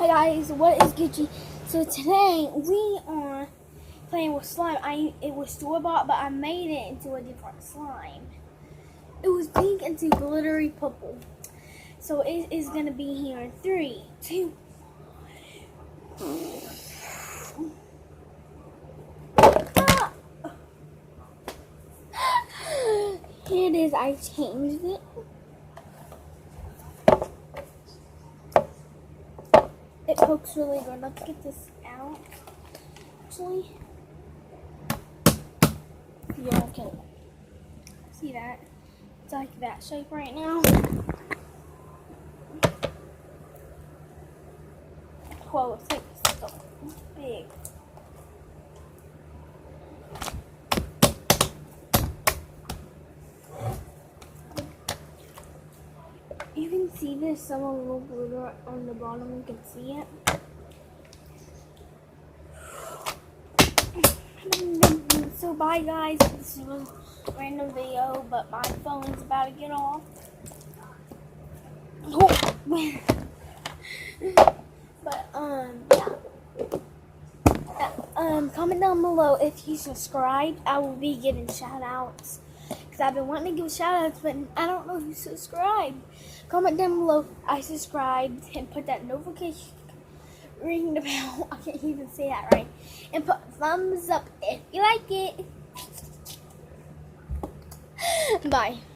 Hi guys, what is Gucci? So today we are playing with slime. It was store bought, but I made it into a different slime. It was pink into glittery purple. So it is gonna be here in 3, 2. Ah! Here it is. I changed it. It pokes really good. Let's get this out. Actually, y'all can see that. It's like that shape right now. Whoa, it's like so big. You can see there's some little glitter on the bottom. You can see it. So bye guys. This was a random video, but my phone is about to get off. But yeah. Comment down below if you subscribed. I will be giving shout outs. Because I've been wanting to give shout outs, but I don't know if you subscribed. Comment down below I subscribed and put that notification, ring the bell. I can't even say that right. And put thumbs up if you like it. Bye.